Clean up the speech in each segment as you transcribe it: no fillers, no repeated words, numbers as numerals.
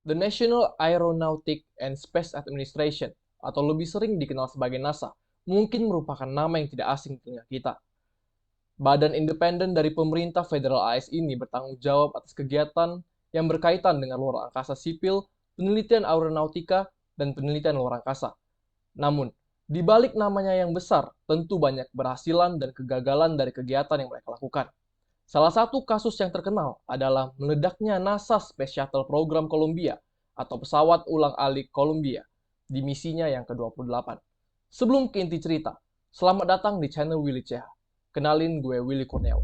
The National Aeronautic and Space Administration, atau lebih sering dikenal sebagai NASA, mungkin merupakan nama yang tidak asing di telinga kita. Badan independen dari pemerintah federal AS ini bertanggung jawab atas kegiatan yang berkaitan dengan luar angkasa sipil, penelitian aeronautika, dan penelitian luar angkasa. Namun, di balik namanya yang besar, tentu banyak keberhasilan dan kegagalan dari kegiatan yang mereka lakukan. Salah satu kasus yang terkenal adalah meledaknya NASA Space Shuttle Program Columbia atau pesawat ulang-alik Columbia di misinya yang ke-28. Sebelum ke inti cerita, selamat datang di channel Willy CH. Kenalin, gue Willy Kurniawan.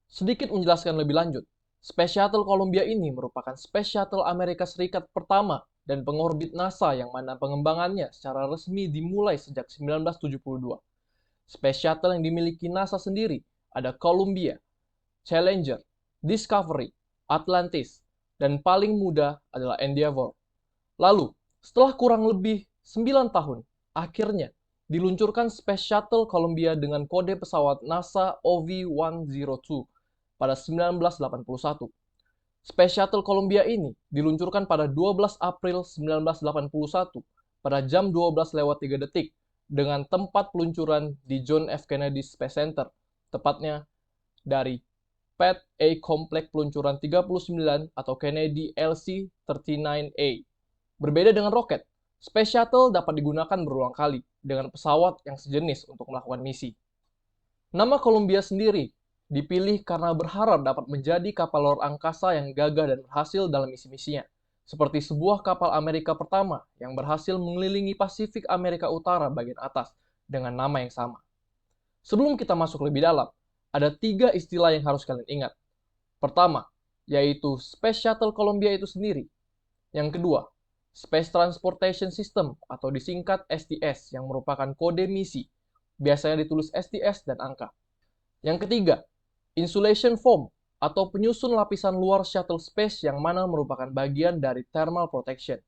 Sedikit menjelaskan lebih lanjut, Space Shuttle Columbia ini merupakan Space Shuttle Amerika Serikat pertama dan pengorbit NASA yang mana pengembangannya secara resmi dimulai sejak 1972. Space Shuttle yang dimiliki NASA sendiri ada Columbia, Challenger, Discovery, Atlantis, dan paling muda adalah Endeavour. Lalu, setelah kurang lebih 9 tahun, akhirnya diluncurkan Space Shuttle Columbia dengan kode pesawat NASA OV-102 pada 1981. Space Shuttle Columbia ini diluncurkan pada 12 April 1981 pada jam 12:03 dengan tempat peluncuran di John F. Kennedy Space Center, tepatnya dari Pad A Komplek Peluncuran 39 atau Kennedy LC-39A. Berbeda dengan roket, Space Shuttle dapat digunakan berulang kali dengan pesawat yang sejenis untuk melakukan misi. Nama Columbia sendiri dipilih karena berharap dapat menjadi kapal luar angkasa yang gagah dan berhasil dalam misi-misinya, seperti sebuah kapal Amerika pertama yang berhasil mengelilingi Pasifik Amerika Utara bagian atas dengan nama yang sama. Sebelum kita masuk lebih dalam, ada 3 istilah yang harus kalian ingat. Pertama, yaitu Space Shuttle Columbia itu sendiri. Yang kedua, Space Transportation System atau disingkat STS yang merupakan kode misi, biasanya ditulis STS dan angka. Yang ketiga, Insulation Foam atau penyusun lapisan luar shuttle space yang mana merupakan bagian dari thermal protection.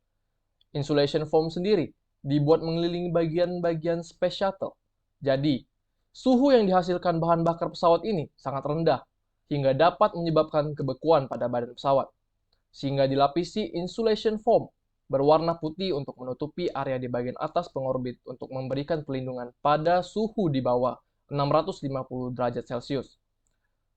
Insulation foam sendiri dibuat mengelilingi bagian-bagian space shuttle. Jadi, suhu yang dihasilkan bahan bakar pesawat ini sangat rendah hingga dapat menyebabkan kebekuan pada badan pesawat. Sehingga dilapisi insulation foam berwarna putih untuk menutupi area di bagian atas pengorbit untuk memberikan pelindungan pada suhu di bawah 650 derajat Celcius.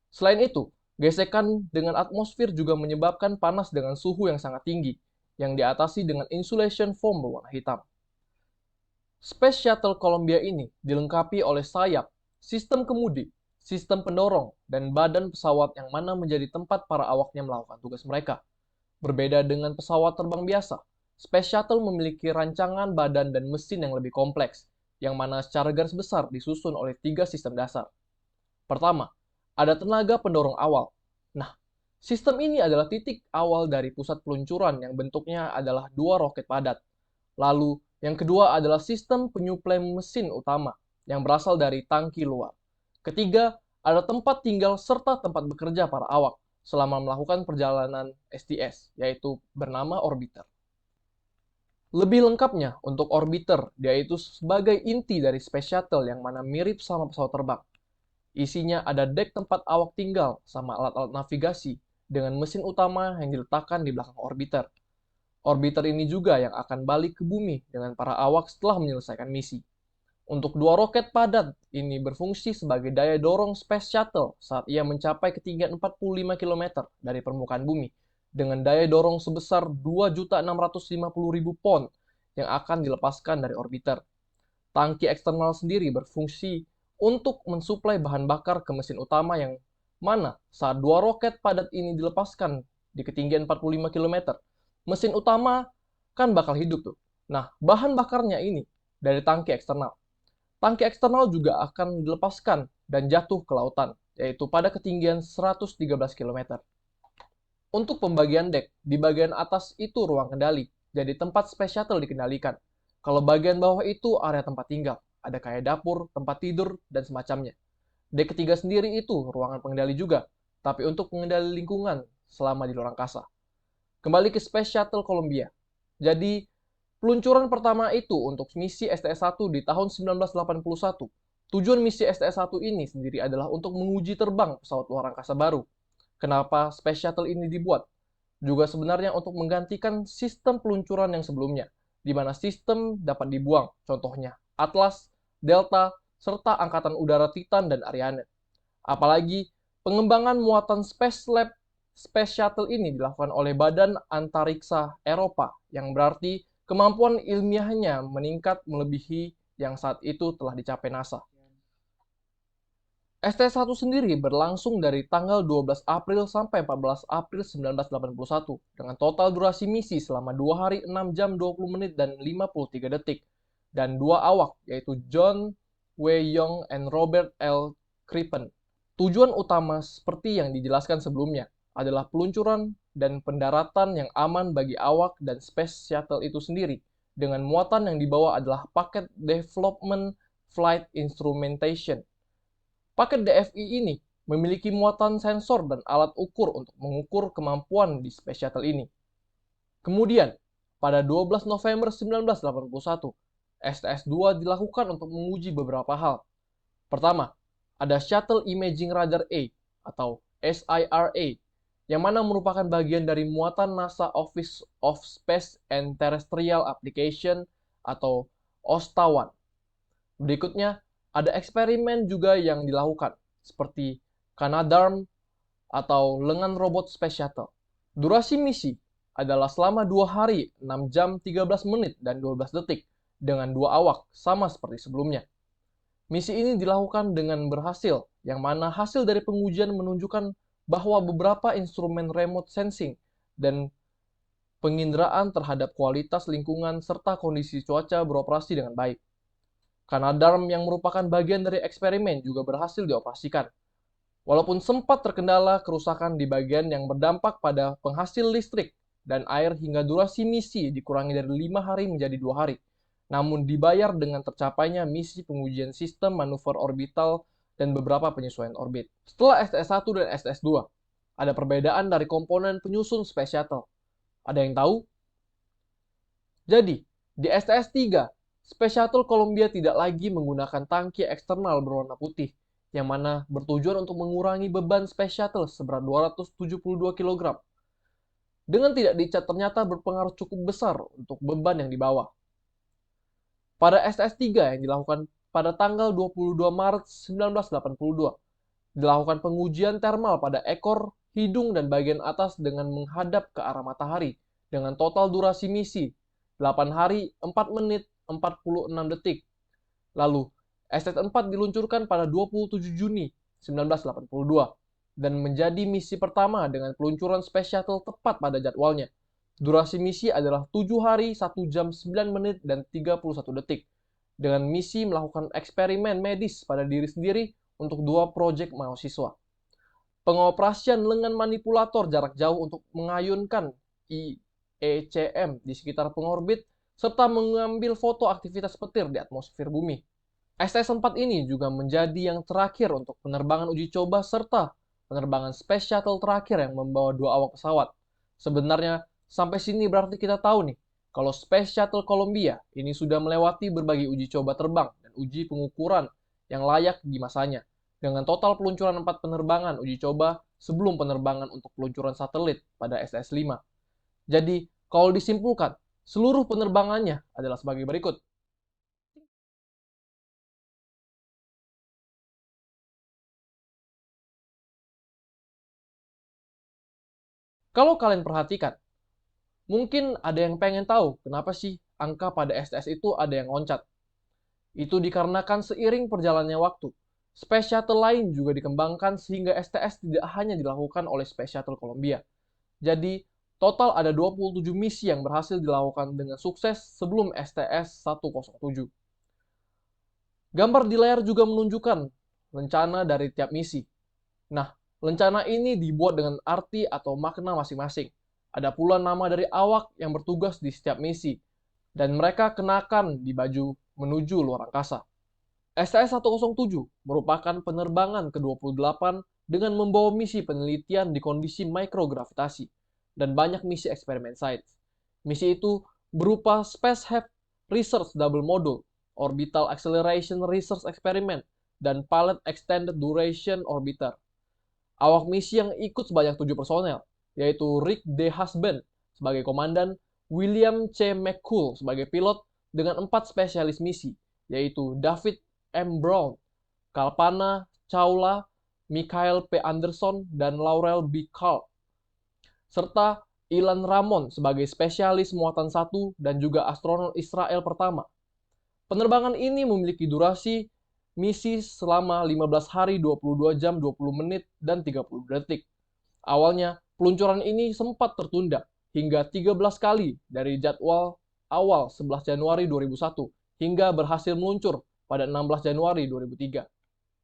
Selain itu, gesekan dengan atmosfer juga menyebabkan panas dengan suhu yang sangat tinggi, yang diatasi dengan insulation foam berwarna hitam. Space Shuttle Columbia ini dilengkapi oleh sayap, sistem kemudi, sistem pendorong, dan badan pesawat yang mana menjadi tempat para awaknya melakukan tugas mereka. Berbeda dengan pesawat terbang biasa, Space Shuttle memiliki rancangan badan dan mesin yang lebih kompleks, yang mana secara garis besar disusun oleh 3 sistem dasar. Pertama, ada tenaga pendorong awal. Nah, sistem ini adalah titik awal dari pusat peluncuran yang bentuknya adalah 2 roket padat. Lalu, yang kedua adalah sistem penyuplai mesin utama yang berasal dari tangki luar. Ketiga, ada tempat tinggal serta tempat bekerja para awak selama melakukan perjalanan STS, yaitu bernama orbiter. Lebih lengkapnya untuk orbiter, yaitu sebagai inti dari Space Shuttle yang mana mirip sama pesawat terbang. Isinya ada dek tempat awak tinggal sama alat-alat navigasi dengan mesin utama yang diletakkan di belakang orbiter. Orbiter ini juga yang akan balik ke bumi dengan para awak setelah menyelesaikan misi. Untuk 2 roket padat ini berfungsi sebagai daya dorong Space Shuttle saat ia mencapai ketinggian 45 km dari permukaan bumi dengan daya dorong sebesar 2.650.000 pon yang akan dilepaskan dari orbiter. Tangki eksternal sendiri berfungsi untuk mensuplai bahan bakar ke mesin utama yang mana saat 2 roket padat ini dilepaskan di ketinggian 45 km, mesin utama kan bakal hidup tuh. Nah, bahan bakarnya ini dari tangki eksternal. Tangki eksternal juga akan dilepaskan dan jatuh ke lautan, yaitu pada ketinggian 113 km. Untuk pembagian dek, di bagian atas itu ruang kendali, jadi tempat Space Shuttle dikendalikan. Kalau bagian bawah itu area tempat tinggal. Ada kayak dapur, tempat tidur, dan semacamnya. Dek ketiga sendiri itu ruangan pengendali juga, tapi untuk pengendali lingkungan selama di luar angkasa. Kembali ke Space Shuttle Columbia. Jadi, peluncuran pertama itu untuk misi STS-1 di tahun 1981 Tujuan misi STS-1 ini sendiri adalah untuk menguji terbang pesawat luar angkasa baru. Kenapa Space Shuttle ini dibuat? Juga sebenarnya untuk menggantikan sistem peluncuran yang sebelumnya, di mana sistem dapat dibuang, contohnya Atlas, Delta, serta Angkatan Udara Titan dan Ariane. Apalagi pengembangan muatan Space Shuttle ini dilakukan oleh Badan Antariksa Eropa, yang berarti kemampuan ilmiahnya meningkat melebihi yang saat itu telah dicapai NASA. ST-1 sendiri berlangsung dari tanggal 12 April sampai 14 April 1981 dengan total durasi misi selama 2 hari 6 jam 20 menit dan 53 detik dan 2 awak yaitu John Wei-yong dan Robert L. Crippen. Tujuan utama seperti yang dijelaskan sebelumnya adalah peluncuran dan pendaratan yang aman bagi awak dan Space Shuttle itu sendiri dengan muatan yang dibawa adalah paket Development Flight Instrumentation. Paket DFI ini memiliki muatan sensor dan alat ukur untuk mengukur kemampuan di Space Shuttle ini. Kemudian, pada 12 November 1981, STS-2 dilakukan untuk menguji beberapa hal. Pertama, ada Shuttle Imaging Radar A atau SIRA, yang mana merupakan bagian dari muatan NASA Office of Space and Terrestrial Application atau OSTA-1. Berikutnya, ada eksperimen juga yang dilakukan, seperti Canadarm atau lengan robot Space Shuttle. Durasi misi adalah selama 2 hari, 6 jam 13 menit dan 12 detik, dengan 2 awak, sama seperti sebelumnya. Misi ini dilakukan dengan berhasil, yang mana hasil dari pengujian menunjukkan bahwa beberapa instrumen remote sensing dan penginderaan terhadap kualitas lingkungan serta kondisi cuaca beroperasi dengan baik. Canadarm yang merupakan bagian dari eksperimen juga berhasil dioperasikan. Walaupun sempat terkendala kerusakan di bagian yang berdampak pada penghasil listrik dan air hingga durasi misi dikurangi dari 5 hari menjadi 2 hari. Namun dibayar dengan tercapainya misi pengujian sistem manuver orbital dan beberapa penyesuaian orbit. Setelah STS-1 dan STS-2, ada perbedaan dari komponen penyusun Space Shuttle. Ada yang tahu? Jadi, di STS-3, Space Shuttle Columbia tidak lagi menggunakan tangki eksternal berwarna putih, yang mana bertujuan untuk mengurangi beban Space Shuttle seberat 272 kg. Dengan tidak dicat ternyata berpengaruh cukup besar untuk beban yang dibawa. Pada STS-3 yang dilakukan pada tanggal 22 Maret 1982, dilakukan pengujian termal pada ekor, hidung, dan bagian atas dengan menghadap ke arah matahari, dengan total durasi misi 8 hari, 4 menit, 46 detik. Lalu, STS-4 diluncurkan pada 27 Juni 1982 dan menjadi misi pertama dengan peluncuran Space Shuttle tepat pada jadwalnya. Durasi misi adalah 7 hari, 1 jam 9 menit, dan 31 detik. Dengan misi melakukan eksperimen medis pada diri sendiri untuk 2 proyek mahasiswa. Pengoperasian lengan manipulator jarak jauh untuk mengayunkan IECM di sekitar pengorbit serta mengambil foto aktivitas petir di atmosfer bumi. STS-4 ini juga menjadi yang terakhir untuk penerbangan uji coba serta penerbangan Space Shuttle terakhir yang membawa 2 awak pesawat. Sebenarnya, sampai sini berarti kita tahu nih, kalau Space Shuttle Columbia ini sudah melewati berbagai uji coba terbang dan uji pengukuran yang layak di masanya, dengan total peluncuran 4 penerbangan uji coba sebelum penerbangan untuk peluncuran satelit pada STS-5. Jadi, kalau disimpulkan, seluruh penerbangannya adalah sebagai berikut. Kalau kalian perhatikan, mungkin ada yang pengen tahu kenapa sih angka pada STS itu ada yang loncat. Itu dikarenakan seiring perjalannya waktu, Space Shuttle lain juga dikembangkan sehingga STS tidak hanya dilakukan oleh Space Shuttle Columbia. Jadi, total ada 27 misi yang berhasil dilakukan dengan sukses sebelum STS-107. Gambar di layar juga menunjukkan rencana dari tiap misi. Nah, rencana ini dibuat dengan arti atau makna masing-masing. Ada pula nama dari awak yang bertugas di setiap misi, dan mereka kenakan di baju menuju luar angkasa. STS-107 merupakan penerbangan ke-28 dengan membawa misi penelitian di kondisi mikrogravitasi dan banyak misi eksperimen sites. Misi itu berupa Spaceship Research Double Module, Orbital Acceleration Research Experiment, dan Pilot Extended Duration Orbiter. Awak misi yang ikut sebanyak 7 personel, yaitu Rick D. Husband sebagai komandan, William C. McCool sebagai pilot, dengan 4 spesialis misi, yaitu David M. Brown, Kalpana Chawla, Michael P. Anderson, dan Laurel B. Culp, serta Ilan Ramon sebagai spesialis muatan 1 dan juga astronot Israel pertama. Penerbangan ini memiliki durasi misi selama 15 hari, 22 jam, 20 menit, dan 30 detik. Awalnya, peluncuran ini sempat tertunda hingga 13 kali dari jadwal awal 11 Januari 2001 hingga berhasil meluncur pada 16 Januari 2003.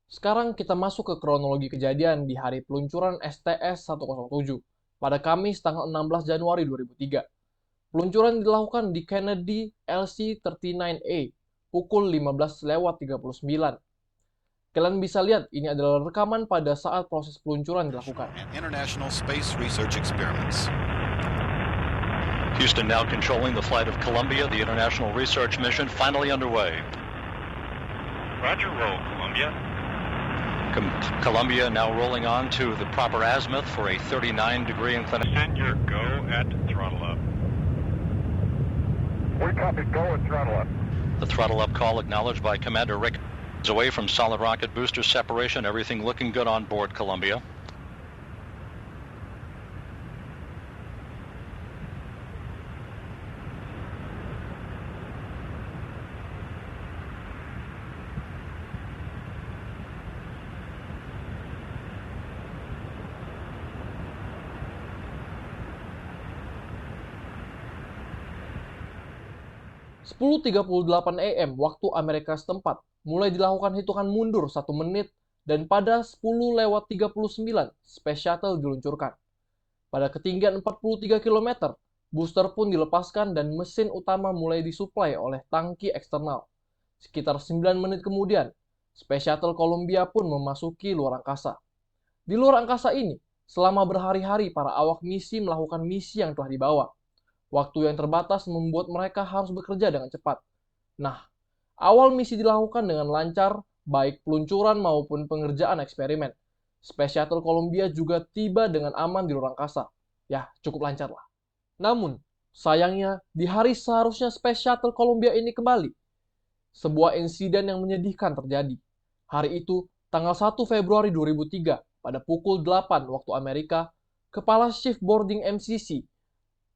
Sekarang kita masuk ke kronologi kejadian di hari peluncuran STS-107 pada Kamis tanggal 16 Januari 2003. Peluncuran dilakukan di Kennedy LC-39A pukul 15:39. Kalian bisa lihat ini adalah rekaman pada saat proses peluncuran dilakukan. International Space Research Experiments. Houston now controlling the flight of Columbia. The international research mission finally underway. Roger, roll, Columbia. Columbia now rolling on to the proper azimuth for a 39-degree inclination. And your go at throttle up. We copy, go at throttle up. The throttle up call acknowledged by Commander Rick. Away from solid rocket booster separation. Everything looking good on board Columbia. Pukul 10.38 AM waktu Amerika setempat, mulai dilakukan hitungan mundur 1 menit dan pada 10:39 Space Shuttle diluncurkan. Pada ketinggian 43 km, booster pun dilepaskan dan mesin utama mulai disuplai oleh tangki eksternal. Sekitar 9 menit kemudian, Space Shuttle Columbia pun memasuki luar angkasa. Di luar angkasa ini, selama berhari-hari para awak misi melakukan misi yang telah dibawa. Waktu yang terbatas membuat mereka harus bekerja dengan cepat. Nah, awal misi dilakukan dengan lancar, baik peluncuran maupun pengerjaan eksperimen. Space Shuttle Columbia juga tiba dengan aman di luar angkasa. Ya, cukup lancar lah. Namun, sayangnya, di hari seharusnya Space Shuttle Columbia ini kembali, sebuah insiden yang menyedihkan terjadi. Hari itu, tanggal 1 Februari 2003, pada pukul 8 waktu Amerika, Kepala Shift Boarding MCC,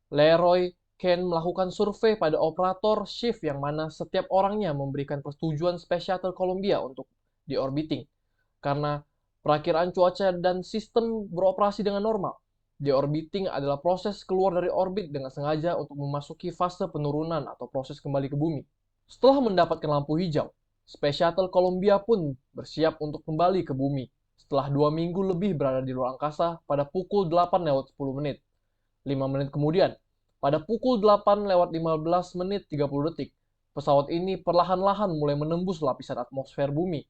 Leroy Ken melakukan survei pada operator shift yang mana setiap orangnya memberikan persetujuan Space Shuttle Columbia untuk di-orbiting. Karena perakiraan cuaca dan sistem beroperasi dengan normal. De-orbiting adalah proses keluar dari orbit dengan sengaja untuk memasuki fase penurunan atau proses kembali ke bumi. Setelah mendapatkan lampu hijau, Space Shuttle Columbia pun bersiap untuk kembali ke bumi setelah 2 minggu lebih berada di luar angkasa pada pukul 8:10 menit. 5 menit kemudian, pada pukul 8:15:30, pesawat ini perlahan-lahan mulai menembus lapisan atmosfer bumi.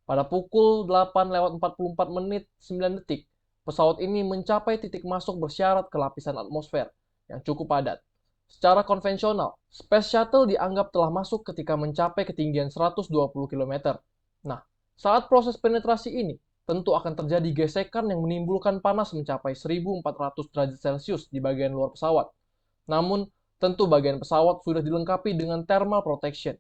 Pada pukul 8:44:09, pesawat ini mencapai titik masuk bersyarat ke lapisan atmosfer yang cukup padat. Secara konvensional, Space Shuttle dianggap telah masuk ketika mencapai ketinggian 120 km. Nah, saat proses penetrasi ini, tentu akan terjadi gesekan yang menimbulkan panas mencapai 1400 derajat Celcius di bagian luar pesawat. Namun, tentu bagian pesawat sudah dilengkapi dengan thermal protection.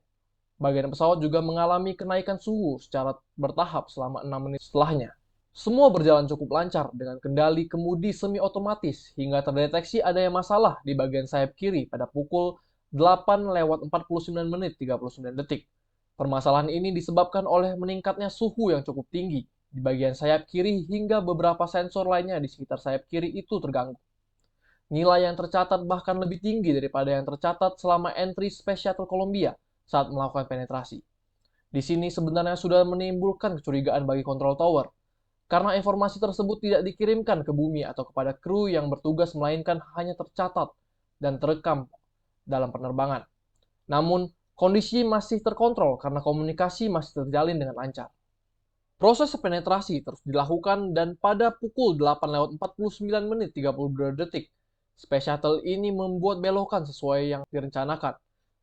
Bagian pesawat juga mengalami kenaikan suhu secara bertahap selama 6 menit setelahnya. Semua berjalan cukup lancar dengan kendali kemudi semi-otomatis hingga terdeteksi adanya masalah di bagian sayap kiri pada pukul 8:49:39. Permasalahan ini disebabkan oleh meningkatnya suhu yang cukup tinggi di bagian sayap kiri hingga beberapa sensor lainnya di sekitar sayap kiri itu terganggu. Nilai yang tercatat bahkan lebih tinggi daripada yang tercatat selama entry Space Shuttle Columbia saat melakukan penetrasi. Di sini sebenarnya sudah menimbulkan kecurigaan bagi control tower, karena informasi tersebut tidak dikirimkan ke bumi atau kepada kru yang bertugas, melainkan hanya tercatat dan terekam dalam penerbangan. Namun, kondisi masih terkontrol karena komunikasi masih terjalin dengan lancar. Proses penetrasi terus dilakukan dan pada pukul 8:49:32, Space Shuttle ini membuat belokan sesuai yang direncanakan.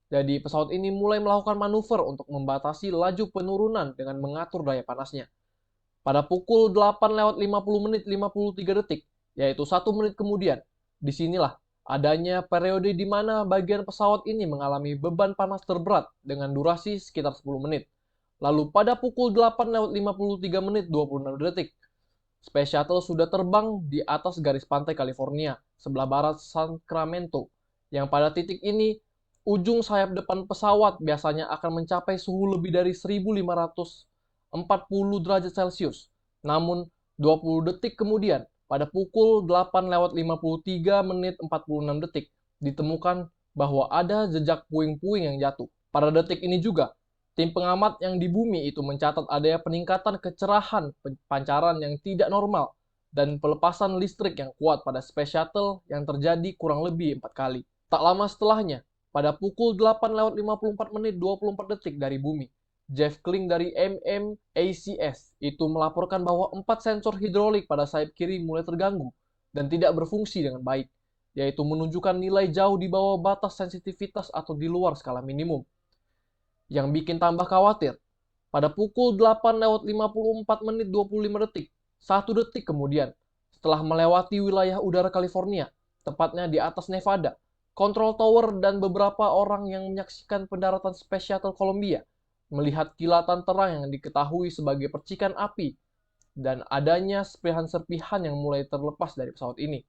Jadi pesawat ini mulai melakukan manuver untuk membatasi laju penurunan dengan mengatur daya panasnya. Pada pukul 8:50 53 detik, yaitu 1 menit kemudian, disinilah adanya periode di mana bagian pesawat ini mengalami beban panas terberat dengan durasi sekitar 10 menit. Lalu pada pukul 8:53 26 detik, Space Shuttle sudah terbang di atas garis pantai California, sebelah barat Sacramento, yang pada titik ini ujung sayap depan pesawat biasanya akan mencapai suhu lebih dari 1540 derajat Celcius. Namun, 20 detik kemudian, pada pukul 8:53 detik, ditemukan bahwa ada jejak puing-puing yang jatuh. Pada detik ini juga, tim pengamat yang di bumi itu mencatat adanya peningkatan kecerahan pancaran yang tidak normal dan pelepasan listrik yang kuat pada Space Shuttle yang terjadi kurang lebih 4 kali. Tak lama setelahnya, pada pukul 8:54 detik dari bumi, Jeff Kling dari MMACS itu melaporkan bahwa 4 sensor hidrolik pada sayap kiri mulai terganggu dan tidak berfungsi dengan baik, yaitu menunjukkan nilai jauh di bawah batas sensitivitas atau di luar skala minimum. Yang bikin tambah khawatir, pada pukul 8:54 detik, 1 detik kemudian, setelah melewati wilayah udara California, tepatnya di atas Nevada, Control Tower dan beberapa orang yang menyaksikan pendaratan Space Shuttle Columbia melihat kilatan terang yang diketahui sebagai percikan api dan adanya serpihan-serpihan yang mulai terlepas dari pesawat ini.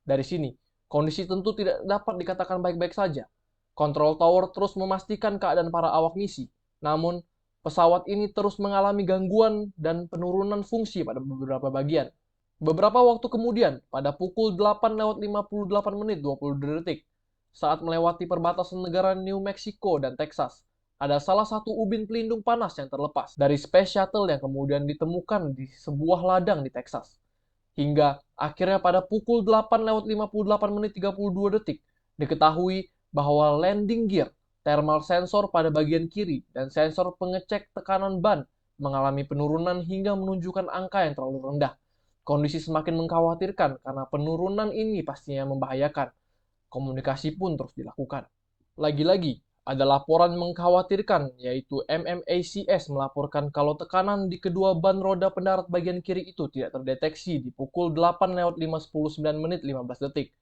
Dari sini, kondisi tentu tidak dapat dikatakan baik-baik saja. Control Tower terus memastikan keadaan para awak misi, namun pesawat ini terus mengalami gangguan dan penurunan fungsi pada beberapa bagian. Beberapa waktu kemudian, pada pukul 8:58 detik, saat melewati perbatasan negara New Mexico dan Texas, ada salah satu ubin pelindung panas yang terlepas dari Space Shuttle yang kemudian ditemukan di sebuah ladang di Texas. Hingga akhirnya pada pukul 8:58 detik, diketahui bahwa landing gear, thermal sensor pada bagian kiri, dan sensor pengecek tekanan ban mengalami penurunan hingga menunjukkan angka yang terlalu rendah. Kondisi semakin mengkhawatirkan karena penurunan ini pastinya membahayakan. Komunikasi pun terus dilakukan. Lagi-lagi, ada laporan mengkhawatirkan, yaitu MMACS melaporkan kalau tekanan di kedua ban roda pendarat bagian kiri itu tidak terdeteksi di pukul 8:59 detik.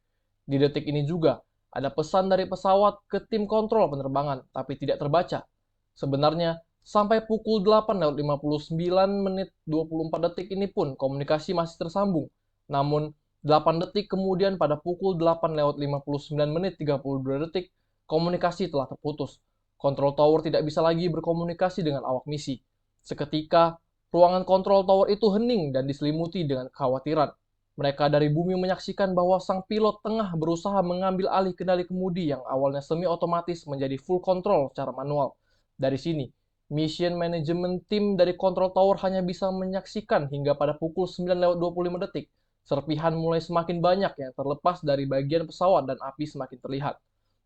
Di detik ini juga, ada pesan dari pesawat ke tim kontrol penerbangan, tapi tidak terbaca. Sebenarnya, sampai pukul 8:59 detik ini pun komunikasi masih tersambung. Namun, 8 detik kemudian pada pukul 8:59 detik, komunikasi telah terputus. Control Tower tidak bisa lagi berkomunikasi dengan awak misi. Seketika, ruangan Control Tower itu hening dan diselimuti dengan kekhawatiran. Mereka dari bumi menyaksikan bahwa sang pilot tengah berusaha mengambil alih kendali kemudi yang awalnya semi-otomatis menjadi full control secara manual. Dari sini, Mission Management Team dari Control Tower hanya bisa menyaksikan hingga pada pukul 9:25 detik. Serpihan mulai semakin banyak yang terlepas dari bagian pesawat dan api semakin terlihat.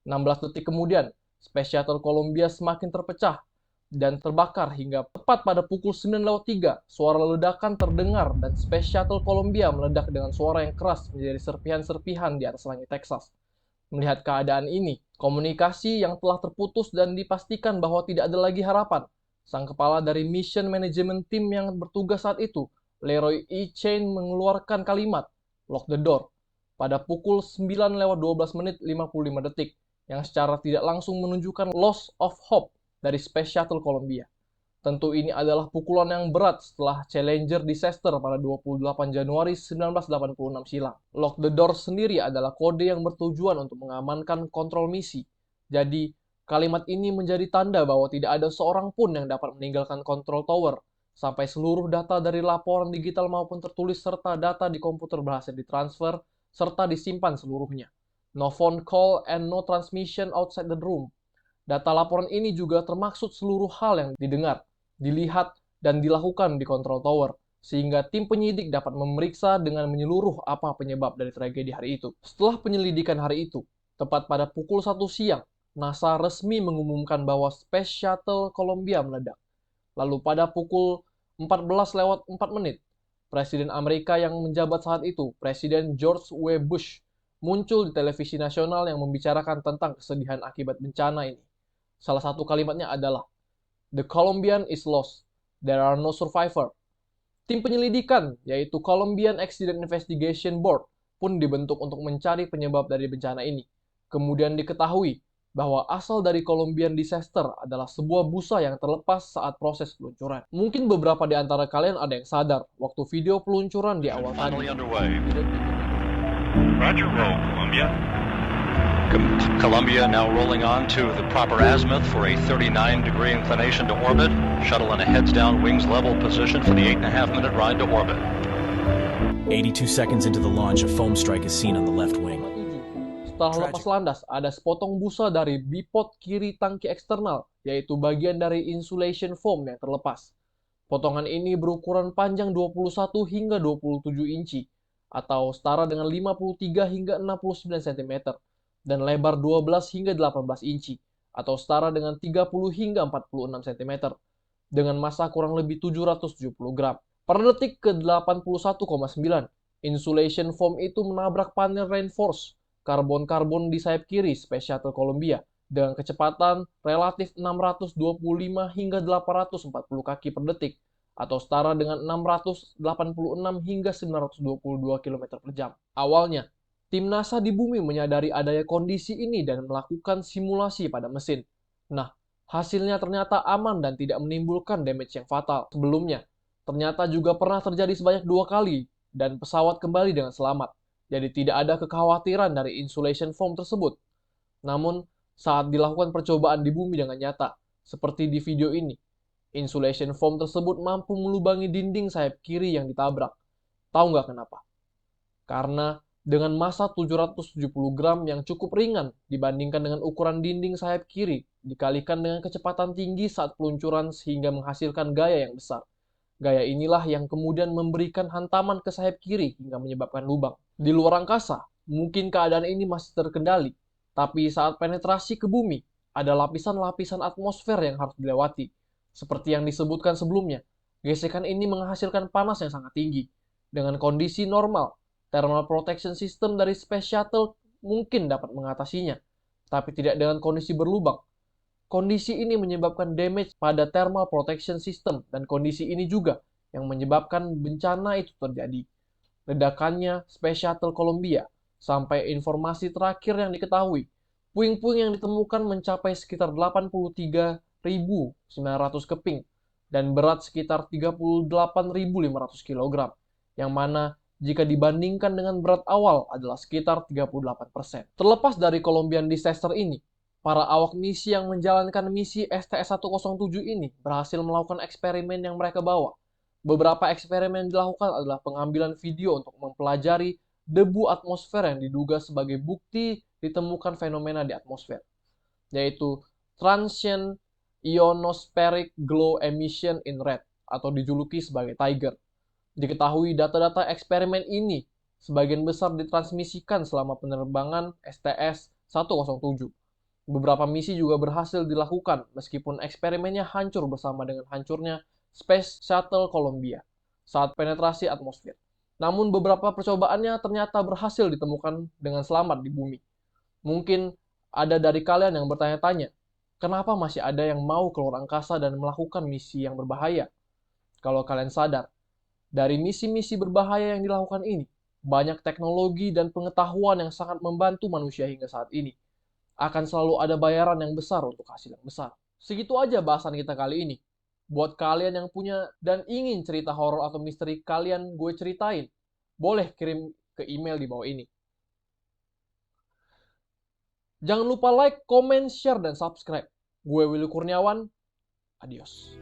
16 detik kemudian, Space Shuttle Columbia semakin terpecah dan terbakar hingga tepat pada pukul 9:03, suara ledakan terdengar dan Space Shuttle Columbia meledak dengan suara yang keras menjadi serpihan-serpihan di atas langit Texas. Melihat keadaan ini, komunikasi yang telah terputus dan dipastikan bahwa tidak ada lagi harapan, sang kepala dari Mission Management Team yang bertugas saat itu, Leroy E. Chain, mengeluarkan kalimat "Lock the door" pada pukul 9:12 detik, yang secara tidak langsung menunjukkan loss of hope dari Space Shuttle Columbia. Tentu ini adalah pukulan yang berat setelah Challenger disaster pada 28 Januari 1986 silam. Lock the door sendiri adalah kode yang bertujuan untuk mengamankan kontrol misi. Jadi, kalimat ini menjadi tanda bahwa tidak ada seorang pun yang dapat meninggalkan Control Tower sampai seluruh data dari laporan digital maupun tertulis serta data di komputer berhasil ditransfer serta disimpan seluruhnya. No phone call and no transmission outside the room. Data laporan ini juga termaksud seluruh hal yang didengar, dilihat, dan dilakukan di Control Tower, sehingga tim penyidik dapat memeriksa dengan menyeluruh apa penyebab dari tragedi hari itu. Setelah penyelidikan hari itu, tepat pada pukul 1 siang, NASA resmi mengumumkan bahwa Space Shuttle Columbia meledak. Lalu pada pukul 14:04, Presiden Amerika yang menjabat saat itu, Presiden George W. Bush, muncul di televisi nasional yang membicarakan tentang kesedihan akibat bencana ini. Salah satu kalimatnya adalah, "The Colombian is lost. There are no survivor." Tim penyelidikan, yaitu Colombian Accident Investigation Board, pun dibentuk untuk mencari penyebab dari bencana ini. Kemudian diketahui bahwa asal dari Colombian disaster adalah sebuah busa yang terlepas saat proses peluncuran. Mungkin beberapa di antara kalian ada yang sadar waktu video peluncuran di awal tadi. Finally underway. Roger, roll, Columbia. Columbia now rolling on to the proper azimuth for a 39-degree inclination to orbit. Shuttle in a heads-down, wings level position for the 8.5-minute ride to orbit. 82 seconds into the launch, a foam strike is seen on the left wing. Setelah lepas landas, ada sepotong busa dari bipod kiri tangki eksternal, yaitu bagian dari insulation foam yang terlepas. Potongan ini berukuran panjang 21 hingga 27 inci, atau setara dengan 53 hingga 69 cm, dan lebar 12 hingga 18 inci, atau setara dengan 30 hingga 46 cm, dengan massa kurang lebih 770 gram. Per detik ke 81,9, insulation foam itu menabrak panel reinforce karbon-karbon di sayap kiri Space Shuttle Columbia dengan kecepatan relatif 625 hingga 840 kaki per detik, atau setara dengan 686 hingga 922 km per jam. Awalnya, tim NASA di bumi menyadari adanya kondisi ini dan melakukan simulasi pada mesin. Nah, hasilnya ternyata aman dan tidak menimbulkan damage yang fatal. Sebelumnya, ternyata juga pernah terjadi sebanyak 2 kali dan pesawat kembali dengan selamat. Jadi tidak ada kekhawatiran dari insulation foam tersebut. Namun, saat dilakukan percobaan di bumi dengan nyata, seperti di video ini, insulation foam tersebut mampu melubangi dinding sayap kiri yang ditabrak. Tahu nggak kenapa? Karena dengan massa 770 gram yang cukup ringan dibandingkan dengan ukuran dinding sayap kiri, dikalikan dengan kecepatan tinggi saat peluncuran sehingga menghasilkan gaya yang besar. Gaya inilah yang kemudian memberikan hantaman ke sayap kiri hingga menyebabkan lubang. Di luar angkasa, mungkin keadaan ini masih terkendali, tapi saat penetrasi ke bumi, ada lapisan-lapisan atmosfer yang harus dilewati. Seperti yang disebutkan sebelumnya, gesekan ini menghasilkan panas yang sangat tinggi. Dengan kondisi normal, thermal protection system dari Space Shuttle mungkin dapat mengatasinya, tapi tidak dengan kondisi berlubang. Kondisi ini menyebabkan damage pada thermal protection system, dan kondisi ini juga yang menyebabkan bencana itu terjadi. Ledakannya Space Shuttle Columbia, sampai informasi terakhir yang diketahui, puing-puing yang ditemukan mencapai sekitar 83.900 keping, dan berat sekitar 38.500 kg, yang mana jika dibandingkan dengan berat awal adalah sekitar 38%. Terlepas dari Colombian disaster ini, para awak misi yang menjalankan misi STS-107 ini berhasil melakukan eksperimen yang mereka bawa. Beberapa eksperimen yang dilakukan adalah pengambilan video untuk mempelajari debu atmosfer yang diduga sebagai bukti ditemukan fenomena di atmosfer, yaitu transient ionospheric glow emission in red, atau dijuluki sebagai TIGER. Diketahui data-data eksperimen ini sebagian besar ditransmisikan selama penerbangan STS-107. Beberapa misi juga berhasil dilakukan meskipun eksperimennya hancur bersama dengan hancurnya Space Shuttle Columbia saat penetrasi atmosfer. Namun beberapa percobaannya ternyata berhasil ditemukan dengan selamat di bumi. Mungkin ada dari kalian yang bertanya-tanya, kenapa masih ada yang mau keluar angkasa dan melakukan misi yang berbahaya? Kalau kalian sadar, dari misi-misi berbahaya yang dilakukan ini, banyak teknologi dan pengetahuan yang sangat membantu manusia hingga saat ini. Akan selalu ada bayaran yang besar untuk hasil yang besar. Segitu aja bahasan kita kali ini. Buat kalian yang punya dan ingin cerita horor atau misteri kalian gue ceritain, boleh kirim ke email di bawah ini. Jangan lupa like, comment, share, dan subscribe. Gue Willy Kurniawan, adios.